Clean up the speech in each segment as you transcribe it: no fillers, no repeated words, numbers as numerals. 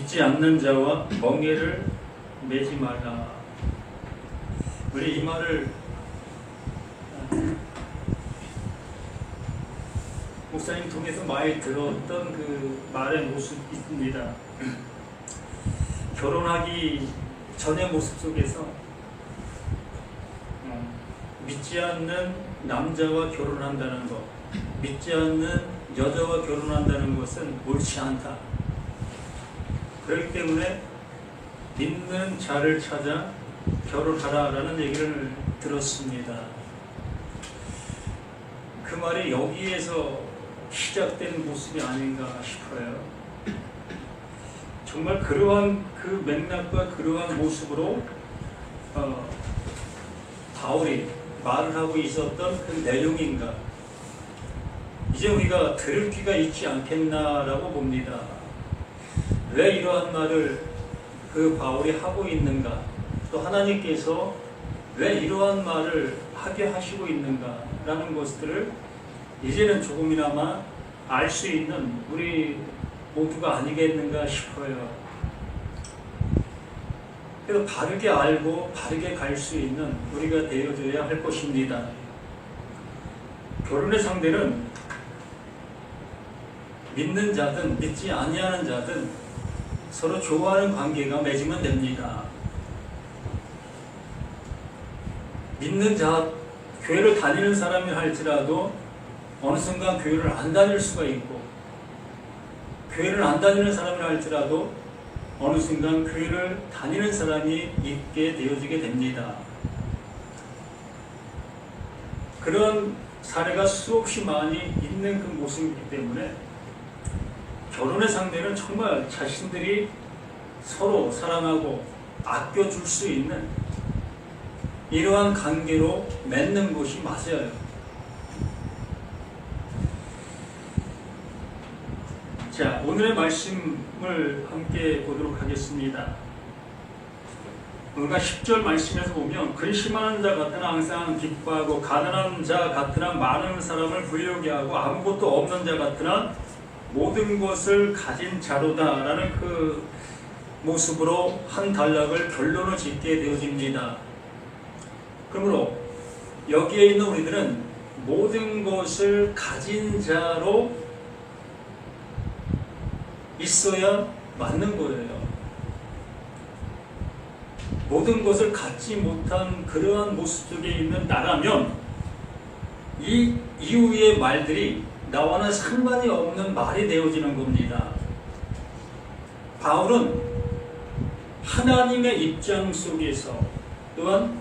믿지 않는 자와 멍에를 매지 말라. 우리 이 말을 목사님 통해서 많이 들었던 그 말의 모습이 있습니다. 결혼하기 전의 모습 속에서 믿지 않는 남자와 결혼한다는 것, 믿지 않는 여자와 결혼한다는 것은 옳지 않다. 그렇기 때문에 믿는 자를 찾아 결혼하라라는 얘기를 들었습니다. 그 말이 여기에서 시작된 모습이 아닌가 싶어요. 정말 그러한 그 맥락과 그러한 모습으로 바울이 말을 하고 있었던 그 내용인가, 이제 우리가 들을 귀가 있지 않겠나라고 봅니다. 왜 이러한 말을 그 바울이 하고 있는가, 또 하나님께서 왜 이러한 말을 하게 하시고 있는가라는 것들을 이제는 조금이나마 알 수 있는 우리 모두가 아니겠는가 싶어요. 그래서 바르게 알고 바르게 갈 수 있는 우리가 되어줘야 할 것입니다. 결혼의 상대는 믿는 자든 믿지 아니하는 자든 서로 좋아하는 관계가 맺으면 됩니다. 믿는 자, 교회를 다니는 사람이 할지라도 어느 순간 교회를 안 다닐 수가 있고, 교회를 안 다니는 사람이 할지라도 어느 순간 교회를 다니는 사람이 있게 되어지게 됩니다. 그런 사례가 수없이 많이 있는 그 모습이기 때문에 결혼의 상대는 정말 자신들이 서로 사랑하고 아껴줄 수 있는 이러한 관계로 맺는 것이 맞아요. 자, 오늘의 말씀을 함께 보도록 하겠습니다. 우리가 10절 말씀에서 보면 근심하는 자 같으나 항상 기뻐하고 가난한 자 같으나 많은 사람을 부유하게 하고 아무것도 없는 자 같으나 모든 것을 가진 자로다 라는 그 모습으로 한 단락을 결론을 짓게 되어집니다. 그러므로 여기에 있는 우리들은 모든 것을 가진 자로 있어야 맞는 거예요. 모든 것을 갖지 못한 그러한 모습 속에 있는 나라면 이 이후의 말들이 나와는 상관이 없는 말이 되어지는 겁니다. 바울은 하나님의 입장 속에서 또한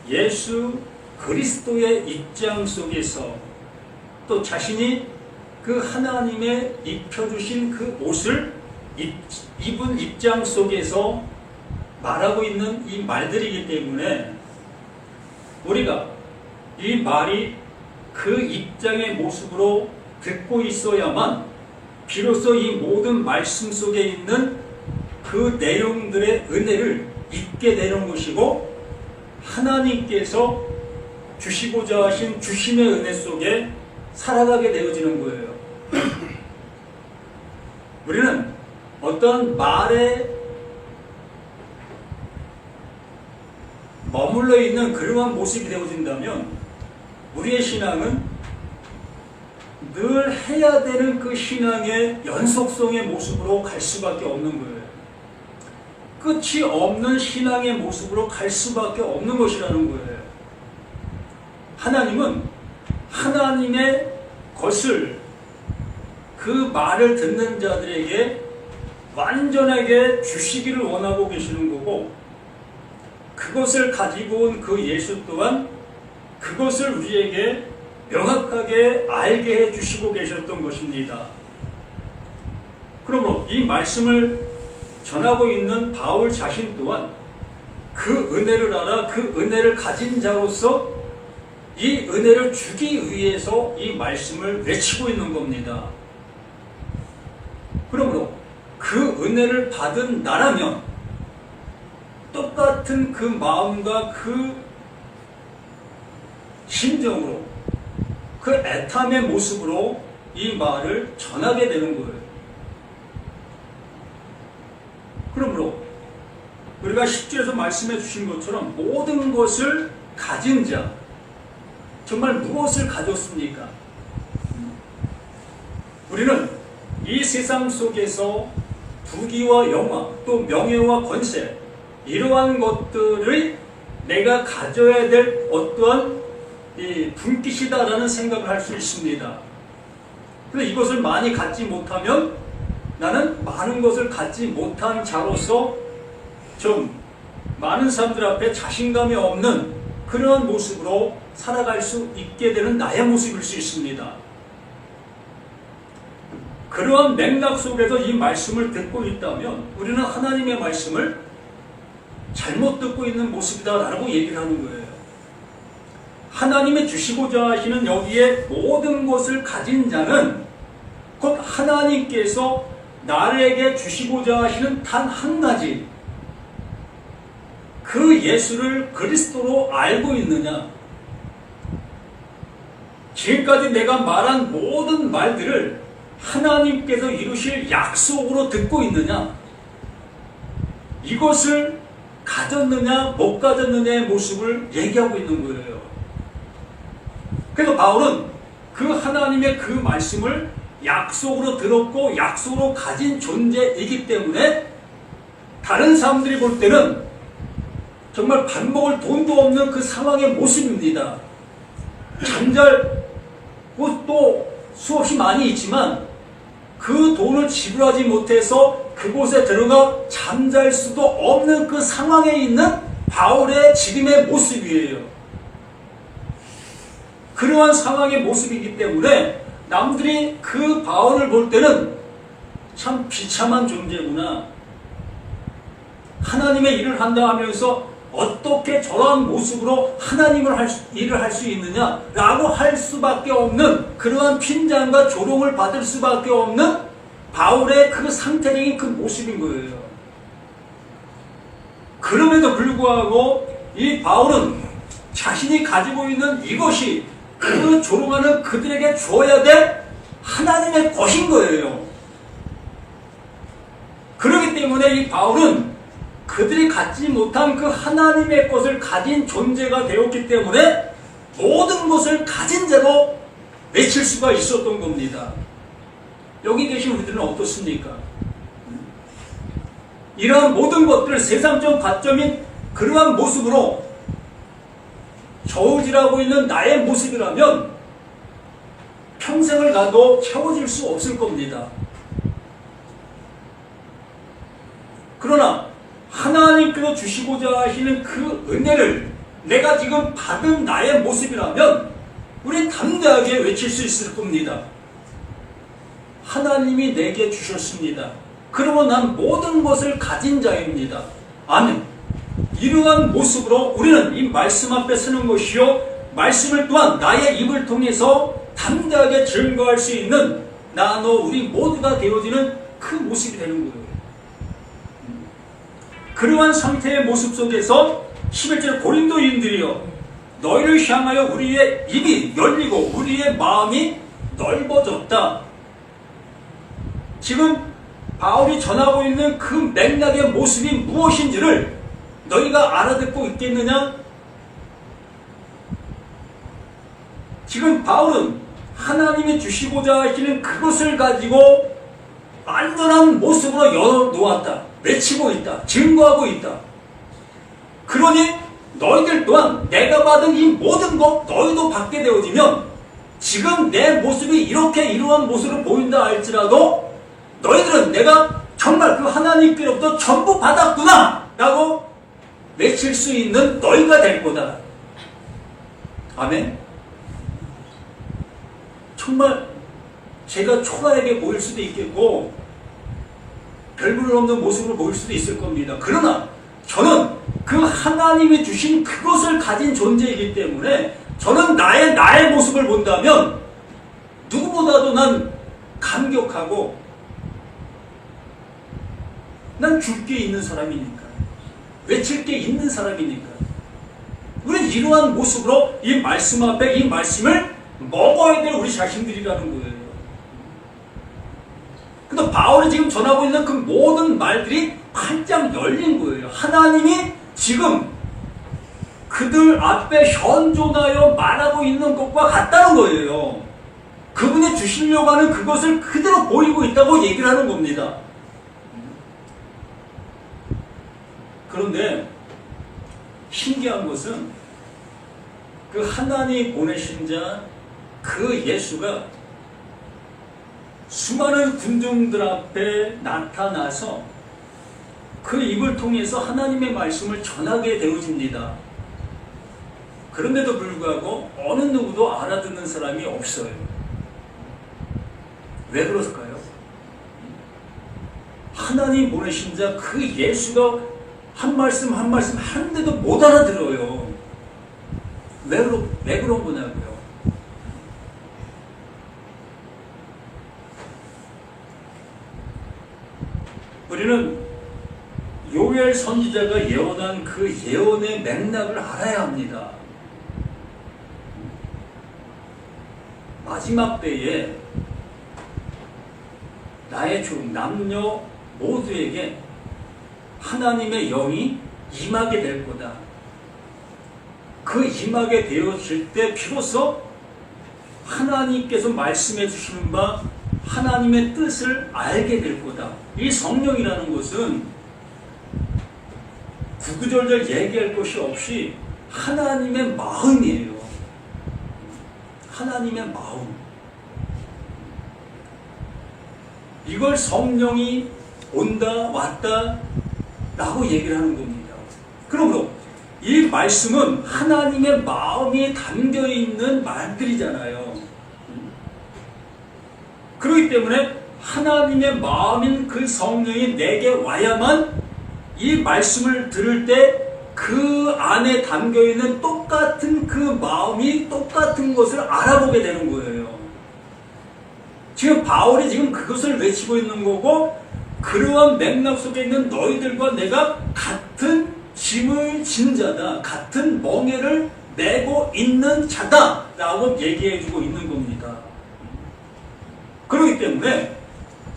예수 그리스도의 입장 속에서 또 자신이 그 하나님의 입혀주신 그 옷을 입은 입장 속에서 말하고 있는 이 말들이기 때문에 우리가 이 말이 그 입장의 모습으로 듣고 있어야만 비로소 이 모든 말씀 속에 있는 그 내용들의 은혜를 잊게 되는 것이고 하나님께서 주시고자 하신 주심의 은혜 속에 살아가게 되어지는 거예요. 우리는 어떤 말에 머물러 있는 그러한 모습이 되어진다면 우리의 신앙은 늘 해야 되는 그 신앙의 연속성의 모습으로 갈 수밖에 없는 거예요. 끝이 없는 신앙의 모습으로 갈 수밖에 없는 것이라는 거예요. 하나님은 하나님의 것을 그 말을 듣는 자들에게 완전하게 주시기를 원하고 계시는 거고, 그것을 가지고 온 그 예수 또한 그것을 우리에게 명확하게 알게 해주시고 계셨던 것입니다. 그러므로 이 말씀을 전하고 있는 바울 자신 또한 그 은혜를 알아 그 은혜를 가진 자로서 이 은혜를 주기 위해서 이 말씀을 외치고 있는 겁니다. 그러므로 그 은혜를 받은 나라면 똑같은 그 마음과 그 심정으로 그 애탐의 모습으로 이 말을 전하게 되는 거예요. 우리가 10절에서 말씀해 주신 것처럼 모든 것을 가진 자, 정말 무엇을 가졌습니까? 우리는 이 세상 속에서 부귀와 영화, 또 명예와 권세, 이러한 것들을 내가 가져야 될 어떠한 분깃이다라는 생각을 할 수 있습니다. 그런데 이것을 많이 갖지 못하면 나는 많은 것을 갖지 못한 자로서 좀 많은 사람들 앞에 자신감이 없는 그런 모습으로 살아갈 수 있게 되는 나의 모습일 수 있습니다. 그러한 맥락 속에서 이 말씀을 듣고 있다면 우리는 하나님의 말씀을 잘못 듣고 있는 모습이다라고 얘기를 하는 거예요. 하나님이 주시고자 하시는 여기에 모든 것을 가진 자는 곧 하나님께서 나에게 주시고자 하시는 단 한 가지, 그 예수를 그리스도로 알고 있느냐, 지금까지 내가 말한 모든 말들을 하나님께서 이루실 약속으로 듣고 있느냐, 이것을 가졌느냐 못 가졌느냐의 모습을 얘기하고 있는 거예요. 그래서 바울은 그 하나님의 그 말씀을 약속으로 들었고 약속으로 가진 존재이기 때문에 다른 사람들이 볼 때는 정말 밥 먹을 돈도 없는 그 상황의 모습입니다. 잠잘 곳도 수없이 많이 있지만 그 돈을 지불하지 못해서 그곳에 들어가 잠잘 수도 없는 그 상황에 있는 바울의 지금의 모습이에요. 그러한 상황의 모습이기 때문에 남들이 그 바울을 볼 때는 참 비참한 존재구나, 하나님의 일을 한다 하면서 어떻게 저러한 모습으로 하나님을 일을 할 수 있느냐라고 할 수밖에 없는 그러한 핀잔과 조롱을 받을 수밖에 없는 바울의 그 상태적인 그 모습인 거예요. 그럼에도 불구하고 이 바울은 자신이 가지고 있는 이것이 그 조롱하는 그들에게 주어야 될 하나님의 것인 거예요. 그렇기 때문에 이 바울은 그들이 갖지 못한 그 하나님의 것을 가진 존재가 되었기 때문에 모든 것을 가진 자로 외칠 수가 있었던 겁니다. 여기 계신 우리들은 어떻습니까? 이러한 모든 것들, 세상적 가점인 그러한 모습으로 저울질하고 있는 나의 모습이라면 평생을 가도 채워질 수 없을 겁니다. 그러나 하나님께서 주시고자 하시는 그 은혜를 내가 지금 받은 나의 모습이라면 우리 담대하게 외칠 수 있을 겁니다. 하나님이 내게 주셨습니다. 그러면 난 모든 것을 가진 자입니다. 아멘. 이러한 모습으로 우리는 이 말씀 앞에 서는 것이요, 말씀을 또한 나의 입을 통해서 담대하게 증거할 수 있는 나, 너, 우리 모두가 되어지는 그 모습이 되는 거예요. 그러한 상태의 모습 속에서 11절 고린도인들이여 너희를 향하여 우리의 입이 열리고 우리의 마음이 넓어졌다. 지금 바울이 전하고 있는 그 맥락의 모습이 무엇인지를 너희가 알아듣고 있겠느냐? 지금 바울은 하나님이 주시고자 하시는 그것을 가지고 완전한 모습으로 열어놓았다, 외치고 있다, 증거하고 있다. 그러니 너희들 또한 내가 받은 이 모든 것 너희도 받게 되어지면 지금 내 모습이 이렇게 이러한 모습으로 보인다 할지라도 너희들은 내가 정말 그 하나님께로부터 전부 받았구나 라고 외칠 수 있는 너희가 될 거다. 아멘. 정말 제가 초라하게 보일 수도 있겠고 별볼 없는 모습으로 보일 수도 있을 겁니다. 그러나 저는 그 하나님이 주신 그것을 가진 존재이기 때문에 저는 나의 모습을 본다면 누구보다도 난 감격하고 난 줄 게 있는 사람이니까, 외칠 게 있는 사람이니까 우리는 이러한 모습으로 이 말씀 앞에 이 말씀을 먹어야 될 우리 자신들이라는 거예요. 근데 바울이 지금 전하고 있는 그 모든 말들이 활짝 열린 거예요. 하나님이 지금 그들 앞에 현존하여 말하고 있는 것과 같다는 거예요. 그분이 주시려고 하는 그것을 그대로 보이고 있다고 얘기를 하는 겁니다. 그런데 신기한 것은 그 하나님 보내신 자 그 예수가 수많은 군중들 앞에 나타나서 그 입을 통해서 하나님의 말씀을 전하게 되어집니다. 그런데도 불구하고 어느 누구도 알아듣는 사람이 없어요. 왜 그럴까요? 하나님 보내신 자 그 예수가 한 말씀 한 말씀 하는데도 못 알아들어요. 왜 그런 거냐고요? 우리는 요엘 선지자가 예언한 그 예언의 맥락을 알아야 합니다. 마지막 때에 나의 종 남녀 모두에게 하나님의 영이 임하게 될 거다. 그 임하게 되어질 때 비로소 하나님께서 말씀해 주시는 바 하나님의 뜻을 알게 될 거다. 이 성령이라는 것은 구구절절 얘기할 것이 없이 하나님의 마음이에요. 하나님의 마음. 이걸 성령이 온다 왔다 라고 얘기를 하는 겁니다. 그러므로 이 말씀은 하나님의 마음이 담겨있는 말들이잖아요. 그렇기 때문에 하나님의 마음인 그 성령이 내게 와야만 이 말씀을 들을 때 그 안에 담겨있는 똑같은 그 마음이 똑같은 것을 알아보게 되는 거예요. 지금 바울이 지금 그것을 외치고 있는 거고, 그러한 맥락 속에 있는 너희들과 내가 같은 짐을 진 자다, 같은 멍에를 메고 있는 자다 라고 얘기해주고 있는 겁니다. 그렇기 때문에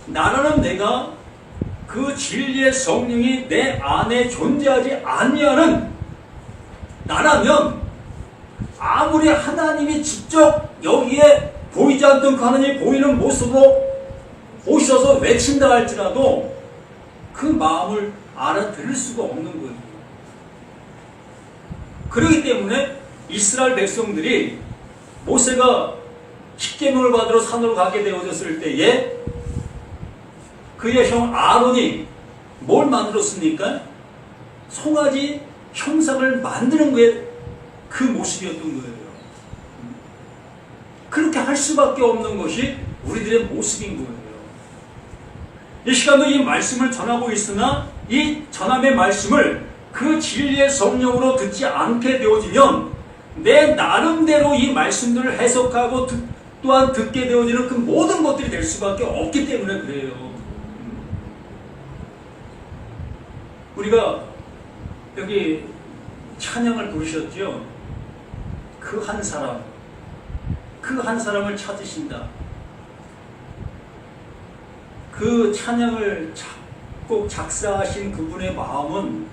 나라는 내가 그 진리의 성령이 내 안에 존재하지 아니하는 나라면, 아무리 하나님이 직접 여기에 보이지 않던 그 하나님이 보이는 모습으로 오셔서 외친다 할지라도 그 마음을 알아들을 수가 없는 거예요. 그렇기 때문에 이스라엘 백성들이 모세가 십계명을 받으러 산으로 가게 되어졌을 때에 그의 형 아론이 뭘 만들었습니까? 송아지 형상을 만드는 게 그 모습이었던 거예요. 그렇게 할 수밖에 없는 것이 우리들의 모습인 거예요. 이 시간도 이 말씀을 전하고 있으나 이 전함의 말씀을 그 진리의 성령으로 듣지 않게 되어지면 내 나름대로 이 말씀들을 해석하고 또한 듣게 되어지는 그 모든 것들이 될 수밖에 없기 때문에 그래요. 우리가 여기 찬양을 부르셨죠. 그 한 사람, 그 한 사람을 찾으신다. 그 찬양을 꼭 작사하신 그분의 마음은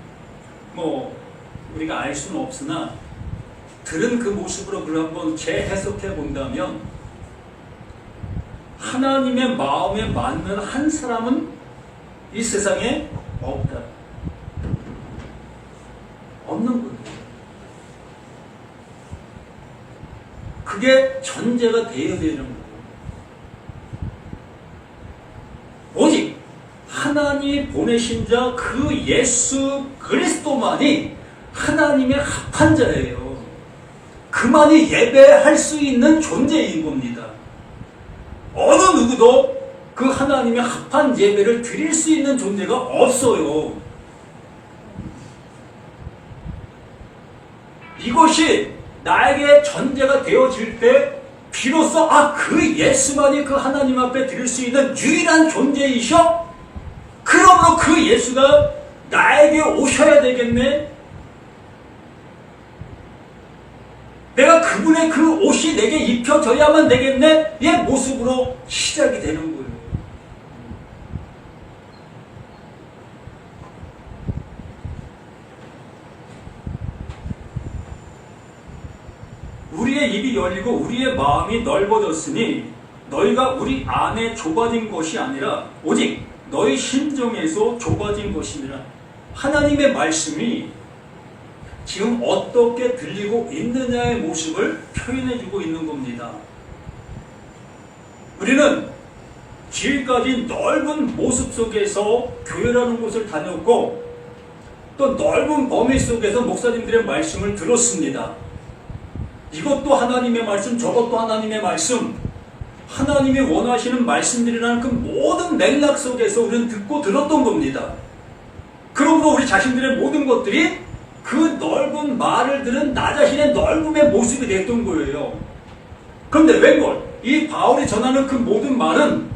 우리가 알 수는 없으나 들은 그 모습으로 그걸 한번 재해석해 본다면 하나님의 마음에 맞는 한 사람은 이 세상에 없다. 없는 거예요. 그게 전제가 되어야 되는 거예요. 오직 하나님이 보내신 자 그 예수 그리스도만이 하나님의 합한 자예요. 그만이 예배할 수 있는 존재인 겁니다. 어느 누구도 그 하나님의 합한 예배를 드릴 수 있는 존재가 없어요. 이것이 나에게 전제가 되어질 때 비로소 그 예수만이 그 하나님 앞에 드릴 수 있는 유일한 존재이셔? 그러므로 그 예수가 나에게 오셔야 되겠네? 내가 그분의 그 옷이 내게 입혀져야만 되겠네? 이 모습으로 시작이 되는 거예요. 우리의 입이 열리고 우리의 마음이 넓어졌으니 너희가 우리 안에 좁아진 것이 아니라 오직 너희 심정에서 좁아진 것이니라. 하나님의 말씀이 지금 어떻게 들리고 있느냐의 모습을 표현해주고 있는 겁니다. 우리는 지금까지 넓은 모습 속에서 교회라는 곳을 다녔고 또 넓은 범위 속에서 목사님들의 말씀을 들었습니다. 이것도 하나님의 말씀, 저것도 하나님의 말씀, 하나님이 원하시는 말씀들이라는 그 모든 맥락 속에서 우리는 듣고 들었던 겁니다. 그러므로 우리 자신들의 모든 것들이 그 넓은 말을 들은 나 자신의 넓음의 모습이 됐던 거예요. 그런데 웬걸? 이 바울이 전하는 그 모든 말은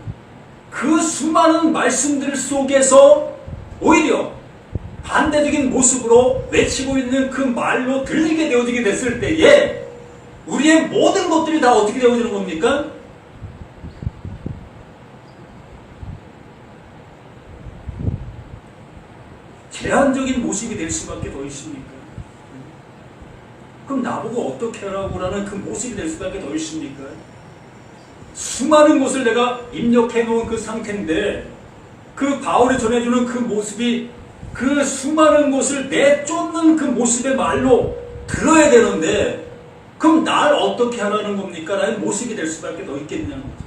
그 수많은 말씀들 속에서 오히려 반대적인 모습으로 외치고 있는 그 말로 들리게 되어지게 됐을 때에 우리의 모든 것들이 다 어떻게 되어지는 겁니까? 제한적인 모습이 될 수밖에 더 있습니까? 그럼 나보고 어떻게 하라고 라는 그 모습이 될 수밖에 더 있습니까? 수많은 것을 내가 입력해 놓은 그 상태인데 그 바울이 전해주는 그 모습이 그 수많은 것을 내쫓는 그 모습의 말로 들어야 되는데 그럼 날 어떻게 하라는 겁니까? 라는 모습이 될 수밖에 더 있겠냐는 거죠.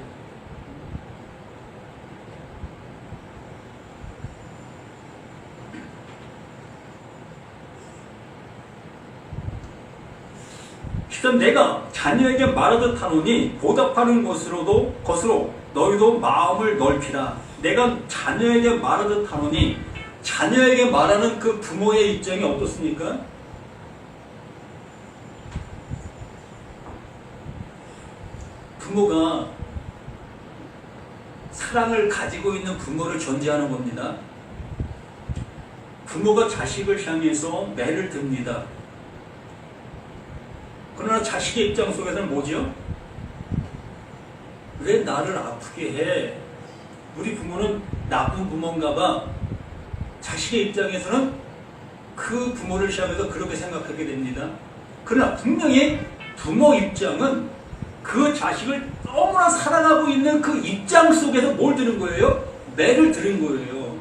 일단 내가 자녀에게 말하듯 하노니 보답하는 것으로 너희도 마음을 넓히라. 내가 자녀에게 말하듯 하노니 자녀에게 말하는 그 부모의 입장이 어떻습니까? 부모가 사랑을 가지고 있는 부모를 존재하는 겁니다. 부모가 자식을 향해서 매를 듭니다. 그러나 자식의 입장 속에서는 뭐죠? 왜 나를 아프게 해? 우리 부모는 나쁜 부모인가 봐. 자식의 입장에서는 그 부모를 향해서 그렇게 생각하게 됩니다. 그러나 분명히 부모 입장은 그 자식을 너무나 사랑하고 있는 그 입장 속에서 뭘 들은 거예요? 매를 들은 거예요.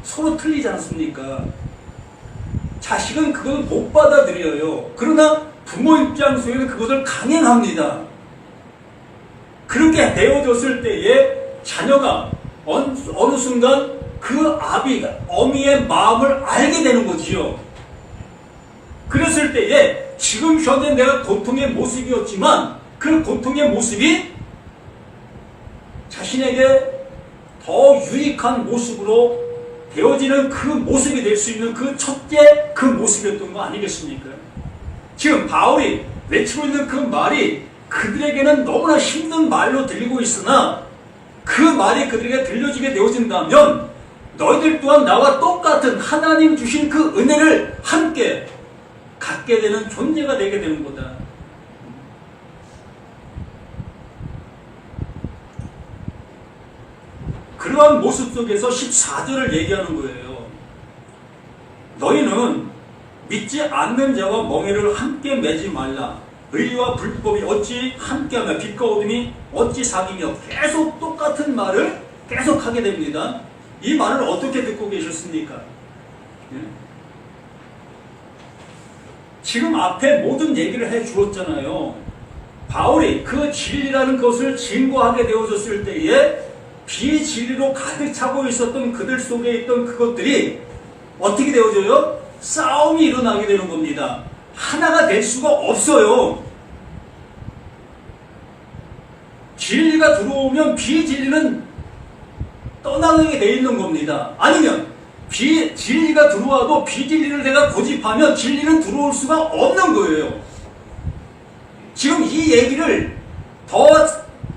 서로 틀리지 않습니까? 자식은 그걸 못 받아들여요. 그러나 부모 입장 속에서 그것을 강행합니다. 그렇게 되어졌을 때에 자녀가 어느 순간 그 어미의 마음을 알게 되는 거지요. 그랬을 때에 지금 현재 내가 고통의 모습이었지만 그 고통의 모습이 자신에게 더 유익한 모습으로 되어지는 그 모습이 될 수 있는 그 첫째 그 모습이었던 거 아니겠습니까? 지금 바울이 외치고 있는 그 말이 그들에게는 너무나 힘든 말로 들리고 있으나 그 말이 그들에게 들려지게 되어진다면 너희들 또한 나와 똑같은 하나님 주신 그 은혜를 함께 갖게 되는 존재가 되게 되는 거다. 그러한 모습 속에서 14절을 얘기하는 거예요. 너희는 믿지 않는 자와 멍에를 함께 매지 말라. 의와 불법이 어찌 함께하며 빛과 어둠이 어찌 사귀며 계속 똑같은 말을 계속하게 됩니다. 이 말을 어떻게 듣고 계셨습니까? 지금 앞에 모든 얘기를 해 주었잖아요. 바울이 그 진리라는 것을 증거하게 되어졌을 때에 비진리로 가득 차고 있었던 그들 속에 있던 그것들이 어떻게 되어져요? 싸움이 일어나게 되는 겁니다. 하나가 될 수가 없어요. 진리가 들어오면 비진리는 떠나게 돼 있는 겁니다. 아니면 진리가 들어와도 비진리를 내가 고집하면 진리는 들어올 수가 없는 거예요. 지금 이 얘기를 더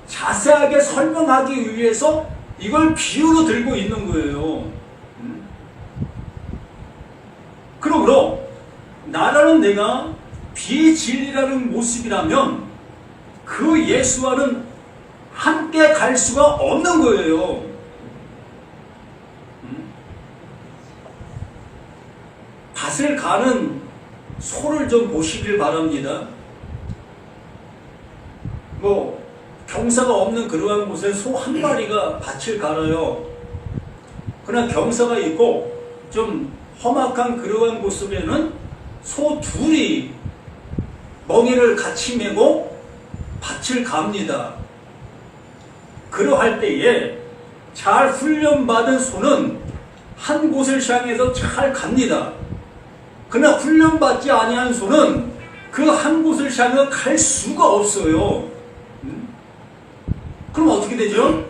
자세하게 설명하기 위해서 이걸 비유로 들고 있는 거예요. 그러므로 나라는 내가 비진리라는 모습이라면 그 예수와는 함께 갈 수가 없는 거예요. 밭을 가는 소를 좀 보시길 바랍니다. 경사가 없는 그러한 곳에 소 한 마리가 밭을 갈아요. 그러나 경사가 있고 좀 험악한 그러한 곳 속에는 소 둘이 멍에를 같이 메고 밭을 갑니다. 그러할 때에 잘 훈련받은 소는 한 곳을 향해서 잘 갑니다. 그러나 훈련받지 아니한 소는 그 한 곳을 향해 갈 수가 없어요. 그럼 어떻게 되죠?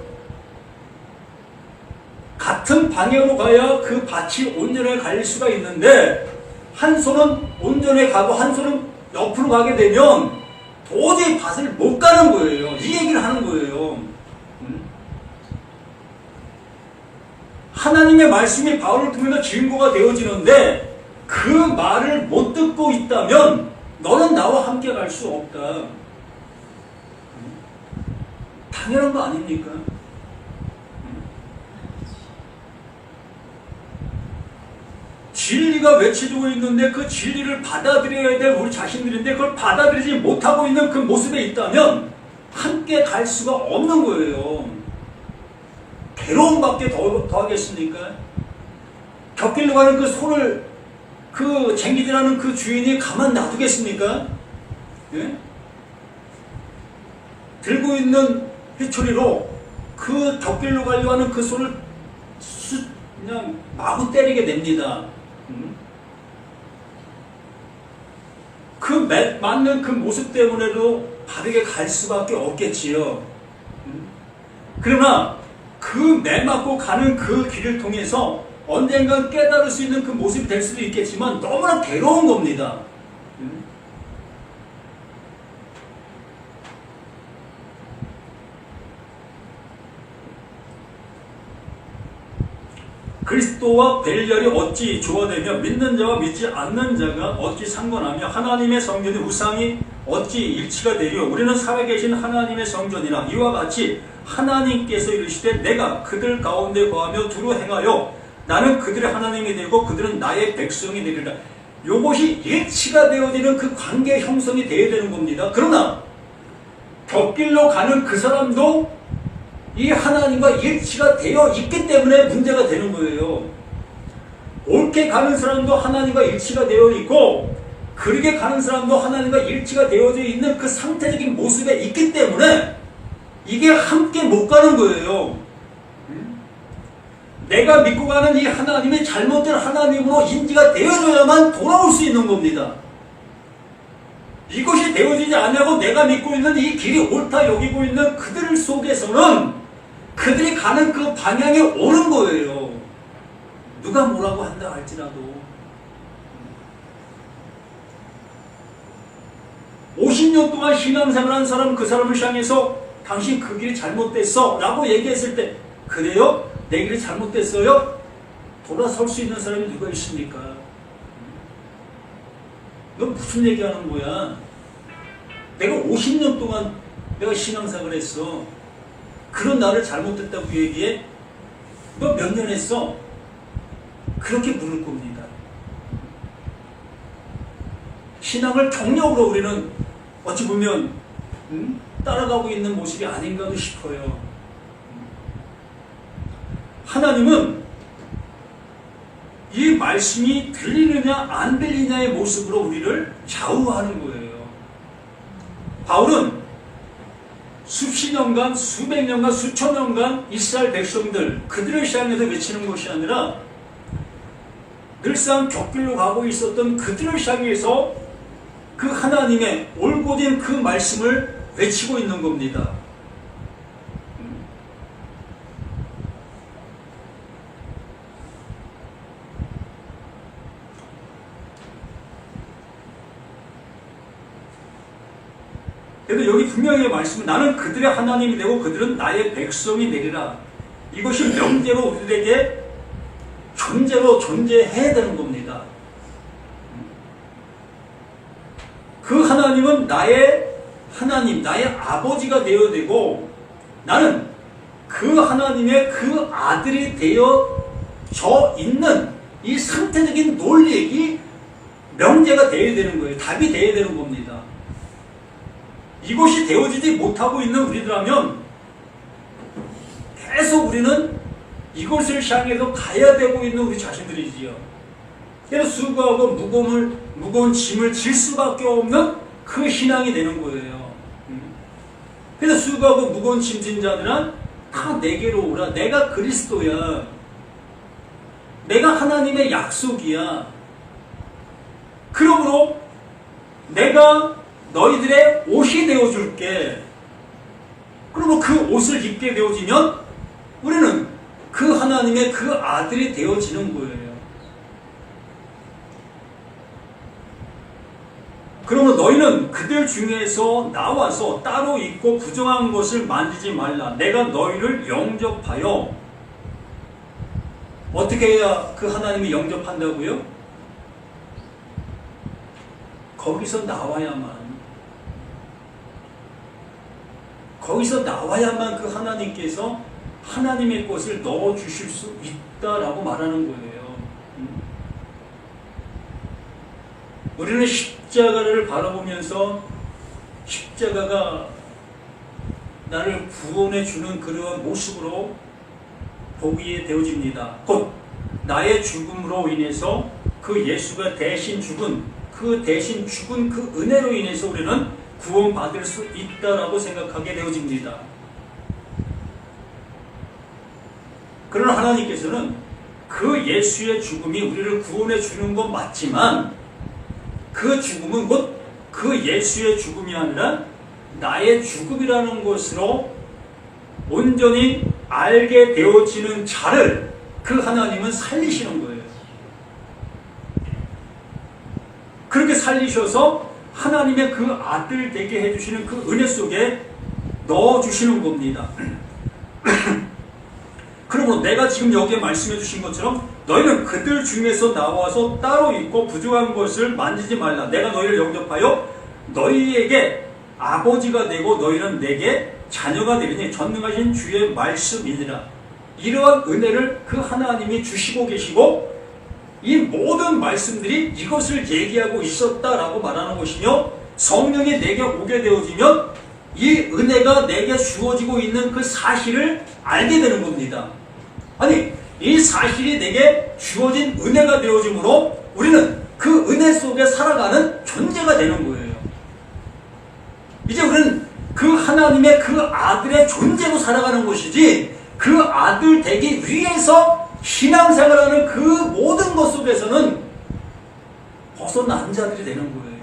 같은 방향으로 가야 그 밭이 온전하게 갈 수가 있는데 한 손은 온전히 가고 한 손은 옆으로 가게 되면 도저히 밭을 못 가는 거예요. 이 얘기를 하는 거예요. 하나님의 말씀이 바울을 통해서 증거가 되어지는데 그 말을 못 듣고 있다면 너는 나와 함께 갈 수 없다. 당연한 거 아닙니까? 진리가 외쳐지고 있는데 그 진리를 받아들여야 될 우리 자신들인데 그걸 받아들이지 못하고 있는 그 모습에 있다면 함께 갈 수가 없는 거예요. 괴로움밖에 더 하겠습니까? 곁길로 가는 그 소를 그 쟁기질하는 그 주인이 가만 놔두겠습니까? 예? 들고 있는 회초리로 그 곁길로 가려고 하는 그 소를 그냥 마구 때리게 됩니다. 그 맞는 그 모습 때문에도 바르게 갈 수밖에 없겠지요. 그러나 그 매맞고 가는 그 길을 통해서 언젠간 깨달을 수 있는 그 모습이 될 수도 있겠지만 너무나 괴로운 겁니다. 그리스도와 벨리알이 어찌 조화되며 믿는 자와 믿지 않는 자가 어찌 상관하며 하나님의 성전이 우상이 어찌 일치가 되려 우리는 살아계신 하나님의 성전이라 이와 같이 하나님께서 이르시되 내가 그들 가운데 거하며 두루 행하여 나는 그들의 하나님이 되고 그들은 나의 백성이 되리라. 이것이 일치가 되어지는 그 관계 형성이 되어야 되는 겁니다. 그러나 곁길로 가는 그 사람도 이 하나님과 일치가 되어 있기 때문에 문제가 되는 거예요. 옳게 가는 사람도 하나님과 일치가 되어 있고 그르게 가는 사람도 하나님과 일치가 되어져 있는 그 상태적인 모습에 있기 때문에 이게 함께 못 가는 거예요. 내가 믿고 가는 이 하나님이 잘못된 하나님으로 인지가 되어져야만 돌아올 수 있는 겁니다. 이것이 되어지지 않냐고 내가 믿고 있는 이 길이 옳다 여기고 있는 그들 속에서는 그들이 가는 그 방향이 옳은 거예요. 누가 뭐라고 한다 할지라도. 50년 동안 신앙생활한 사람 그 사람을 향해서 당신 그 길이 잘못됐어 라고 얘기했을 때 그래요? 내 길이 잘못됐어요? 돌아설 수 있는 사람이 누가 있습니까? 너 무슨 얘기하는 거야? 내가 50년 동안 내가 신앙생활을 했어. 그런 나를 잘못됐다고 얘기해? 너 몇 년 했어? 그렇게 물을 겁니다. 신앙을 경력으로 우리는 어찌 보면 따라가고 있는 모습이 아닌가도 싶어요. 하나님은 이 말씀이 들리느냐 안 들리냐의 모습으로 우리를 좌우하는 거예요. 바울은 수십 년간, 수백 년간, 수천 년간 이스라엘 백성들 그들을 향해서 외치는 것이 아니라 늘상 곁길로 가고 있었던 그들을 향해서 그 하나님의 올곧은 그 말씀을 외치고 있는 겁니다. 그래도 여기 분명히 말씀은 나는 그들의 하나님이 되고 그들은 나의 백성이 되리라. 이것이 명제로 우리에게 존재로 존재해야 되는 겁니다. 그 하나님은 나의 하나님, 나의 아버지가 되어야 되고 나는 그 하나님의 그 아들이 되어져 있는 이 상태적인 논리, 이 명제가 되어야 되는 거예요. 답이 되어야 되는 겁니다. 이것이 되어지지 못하고 있는 우리들하면 계속 우리는 이것을 향해서 가야 되고 있는 우리 자신들이지요. 그래서 수고하고 무거운 짐을 질 수밖에 없는 그 신앙이 되는 거예요. 그래서 수고하고 무거운 짐 진 자들은 다 내게로 오라. 내가 그리스도야. 내가 하나님의 약속이야. 그러므로 내가 너희들의 옷이 되어줄게. 그러면 그 옷을 입게 되어지면 우리는 그 하나님의 그 아들이 되어지는 거예요. 그러면 너희는 그들 중에서 나와서 따로 있고 부정한 것을 만지지 말라. 내가 너희를 영접하여. 어떻게 해야 그 하나님이 영접한다고요? 거기서 나와야만 그 하나님께서 하나님의 것을 넣어주실 수 있다라고 말하는 거예요. 우리는 십자가를 바라보면서 십자가가 나를 구원해 주는 그러한 모습으로 보게 되어집니다. 곧 나의 죽음으로 인해서 그 예수가 대신 죽은 그 은혜로 인해서 우리는 구원받을 수 있다라고 생각하게 되어집니다. 그러나 하나님께서는 그 예수의 죽음이 우리를 구원해 주는 건 맞지만 그 죽음은 곧 그 예수의 죽음이 아니라 나의 죽음이라는 것으로 온전히 알게 되어지는 자를 그 하나님은 살리시는 거예요. 그렇게 살리셔서 하나님의 그 아들 되게 해주시는 그 은혜 속에 넣어주시는 겁니다. 그러므로 내가 지금 여기에 말씀해 주신 것처럼 너희는 그들 중에서 나와서 따로 있고 부정한 것을 만지지 말라. 내가 너희를 영접하여 너희에게 아버지가 되고 너희는 내게 자녀가 되리니 전능하신 주의 말씀이니라. 이러한 은혜를 그 하나님이 주시고 계시고 이 모든 말씀들이 이것을 얘기하고 있었다라고 말하는 것이며 성령이 내게 오게 되어지면 이 은혜가 내게 주어지고 있는 그 사실을 알게 되는 겁니다. 아니, 이 사실이 내게 주어진 은혜가 되어지므로 우리는 그 은혜 속에 살아가는 존재가 되는 거예요. 이제 우리는 그 하나님의 그 아들의 존재로 살아가는 것이지 그 아들 되기 위해서 신앙생활하는 그 모든 것 속에서는 벗어난 자들이 되는 거예요.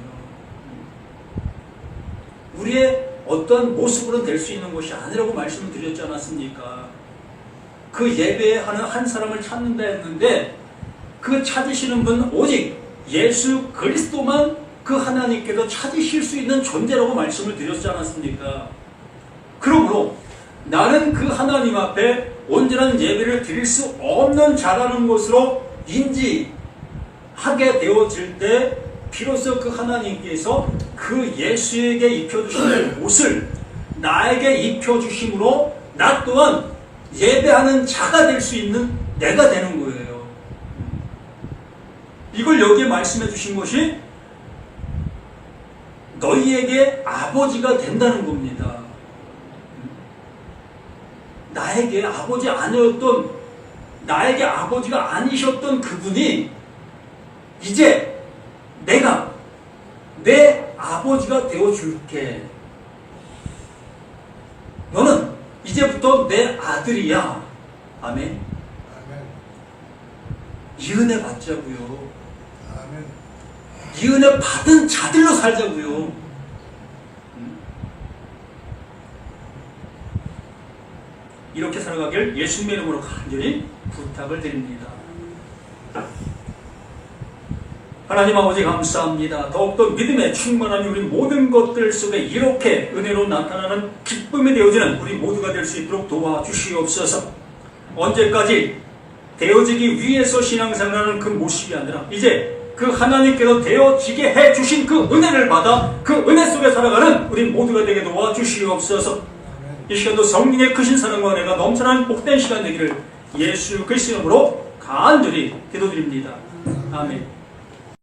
우리의 어떤 모습으로 될 수 있는 것이 아니라고 말씀을 드렸지 않았습니까? 그 예배하는 한 사람을 찾는다 했는데 그 찾으시는 분은 오직 예수 그리스도만 그 하나님께서 찾으실 수 있는 존재라고 말씀을 드렸지 않았습니까? 그러므로 나는 그 하나님 앞에 온전한 예배를 드릴 수 없는 자라는 것으로 인지하게 되어질 때 비로소 그 하나님께서 그 예수에게 입혀주시는 옷을 나에게 입혀주심으로 나 또한 예배하는 자가 될 수 있는 내가 되는 거예요. 이걸 여기에 말씀해 주신 것이 너희에게 아버지가 된다는 겁니다. 나에게 아버지 아니었던, 나에게 아버지가 아니셨던 그분이 이제 내가 내 아버지가 되어줄게. 너는 이제부터 내 아들이야. 아멘. 이 은혜 받자고요. 이 은혜 받은 자들로 살자고요. 이렇게 살아가길 예수님의 이름으로 간절히 부탁을 드립니다. 하나님 아버지 감사합니다. 더욱더 믿음에 충만한 우리 모든 것들 속에 이렇게 은혜로 나타나는 기쁨이 되어지는 우리 모두가 될 수 있도록 도와주시옵소서. 언제까지 되어지기 위해서 신앙생활하는 그 모습이 아니라 이제 그 하나님께서 되어지게 해주신 그 은혜를 받아 그 은혜 속에 살아가는 우리 모두가 되게 도와주시옵소서. 이 시간도 성령의 크신 사랑과 은혜가 넘쳐나는 복된 시간 되기를 예수 그리스도 이름으로 간절히 기도드립니다. 아멘.